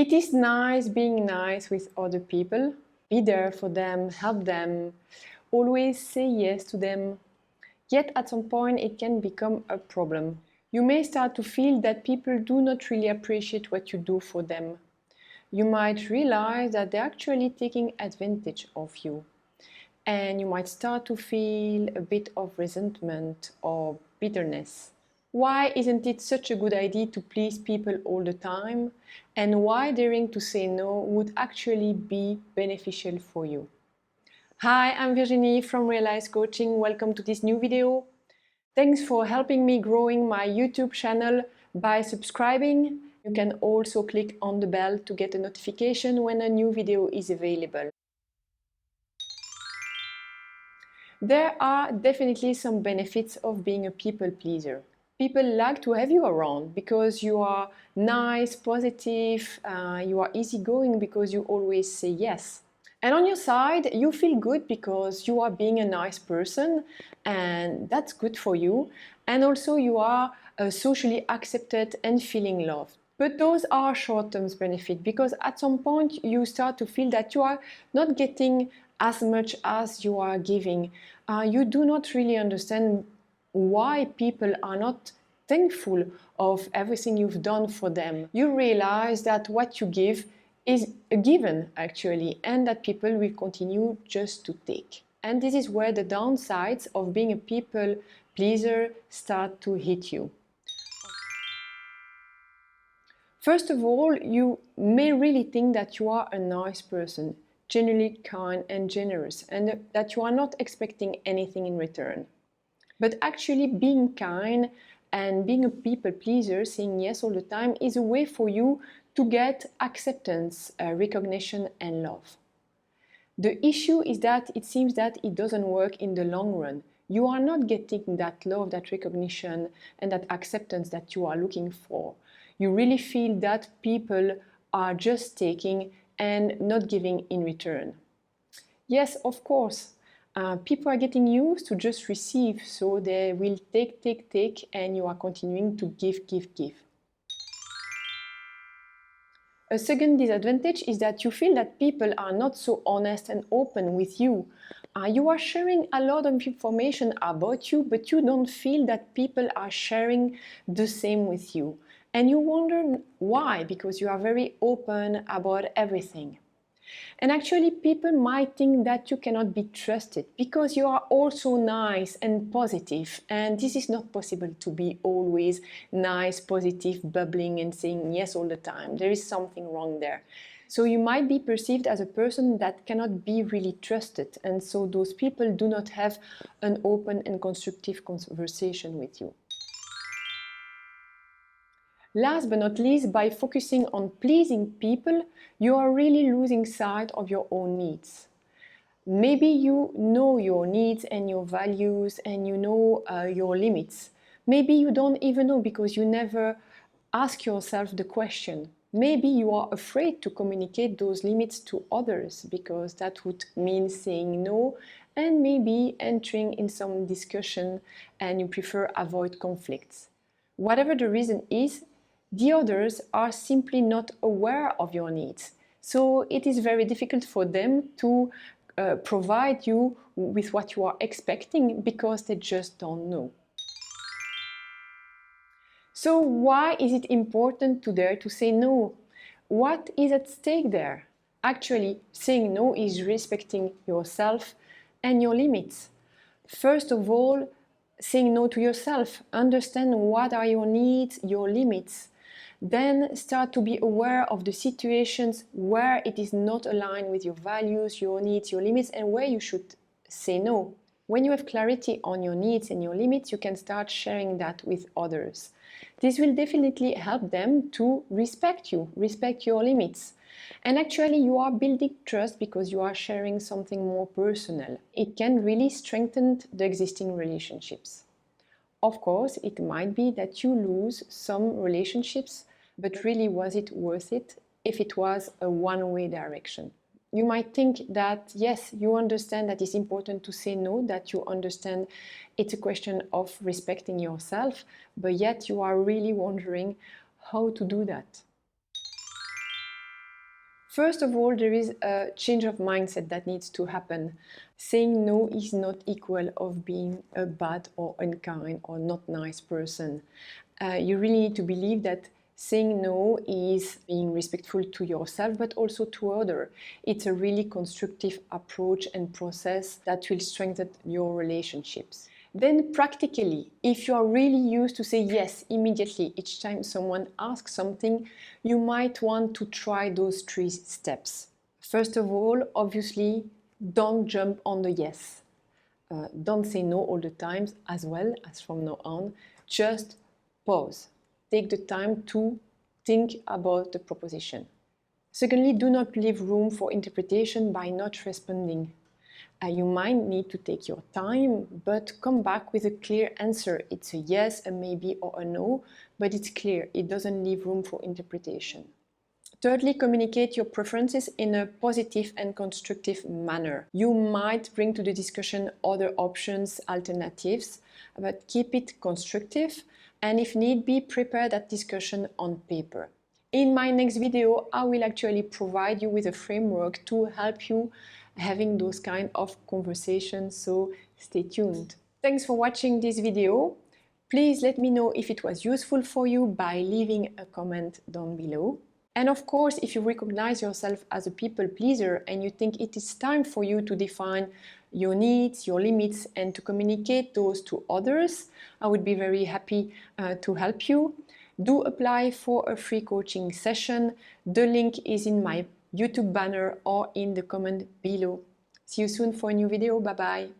It is nice being nice with other people. Be there for them, help them, always say yes to them. Yet at some point it can become a problem. You may start to feel that people do not really appreciate what you do for them. You might realize that they're actually taking advantage of you. And you might start to feel a bit of resentment or bitterness. Why isn't it such a good idea to please people all the time? And why daring to say no would actually be beneficial for you? Hi, I'm Virginie from RéalISE Coaching. Welcome to this new video. Thanks for helping me growing my YouTube channel by subscribing. You can also click on the bell to get a notification when a new video is available. There are definitely some benefits of being a people pleaser. People like to have you around because you are nice, positive, you are easygoing because you always say yes. And on your side, you feel good because you are being a nice person and that's good for you. And also you are socially accepted and feeling loved. But those are short-term benefits because at some point you start to feel that you are not getting as much as you are giving. You do not really understand why people are not thankful of everything you've done for them. You realize that what you give is a given actually, and that people will continue just to take. And this is where the downsides of being a people pleaser start to hit you. First of all, you may really think that you are a nice person, genuinely kind and generous, and that you are not expecting anything in return. But actually being kind and being a people pleaser, saying yes all the time, is a way for you to get acceptance, recognition and love. The issue is that it seems that it doesn't work in the long run. You are not getting that love, that recognition and that acceptance that you are looking for. You really feel that people are just taking and not giving in return. Yes, of course, people are getting used to just receive, so they will take, and you are continuing to give. A second disadvantage is that you feel that people are not so honest and open with you. You are sharing a lot of information about you, but you don't feel that people are sharing the same with you. And you wonder why, because you are very open about everything. And actually people might think that you cannot be trusted because you are also nice and positive, and this is not possible to be always nice, positive, bubbling and saying yes all the time. There is something wrong there. So you might be perceived as a person that cannot be really trusted, and so those people do not have an open and constructive conversation with you. Last but not least, by focusing on pleasing people, you are really losing sight of your own needs. Maybe you know your needs and your values and you know your limits. Maybe you don't even know because you never ask yourself the question. Maybe you are afraid to communicate those limits to others because that would mean saying no and maybe entering in some discussion, and you prefer avoid conflicts. Whatever the reason is, the others are simply not aware of your needs. So it is very difficult for them to provide you with what you are expecting because they just don't know. So why is it important to dare to say no? What is at stake there? Actually, saying no is respecting yourself and your limits. First of all, saying no to yourself. Understand what are your needs, your limits. Then start to be aware of the situations where it is not aligned with your values, your needs, your limits, and where you should say no. When you have clarity on your needs and your limits, you can start sharing that with others. This will definitely help them to respect you, respect your limits. And actually you are building trust because you are sharing something more personal. It can really strengthen the existing relationships. Of course, it might be that you lose some relationships, but really was it worth it if it was a one-way direction? You might think that, yes, you understand that it's important to say no, that you understand it's a question of respecting yourself, but yet you are really wondering how to do that. First of all, there is a change of mindset that needs to happen. Saying no is not equal of being a bad or unkind or not nice person. You really need to believe that saying no is being respectful to yourself, but also to others. It's a really constructive approach and process that will strengthen your relationships. Then practically, if you are really used to say yes immediately each time someone asks something, you might want to try those 3 steps. First of all, obviously, don't jump on the yes. Don't say no all the time as well as from now on. Just pause. Take the time to think about the proposition. Secondly, do not leave room for interpretation by not responding. You might need to take your time, but come back with a clear answer. It's a yes, a maybe, or a no, but it's clear. It doesn't leave room for interpretation. Thirdly, communicate your preferences in a positive and constructive manner. You might bring to the discussion other options, alternatives, but keep it constructive, and if need be, prepare that discussion on paper. In my next video, I will actually provide you with a framework to help you having those kind of conversations, so stay tuned. Thanks for watching this video. Please let me know if it was useful for you by leaving a comment down below. And of course, if you recognize yourself as a people pleaser and you think it is time for you to define your needs, your limits, and to communicate those to others, I would be very happy to help you. Do apply for a free coaching session. The link is in my YouTube banner or in the comment below. See you soon for a new video. Bye bye.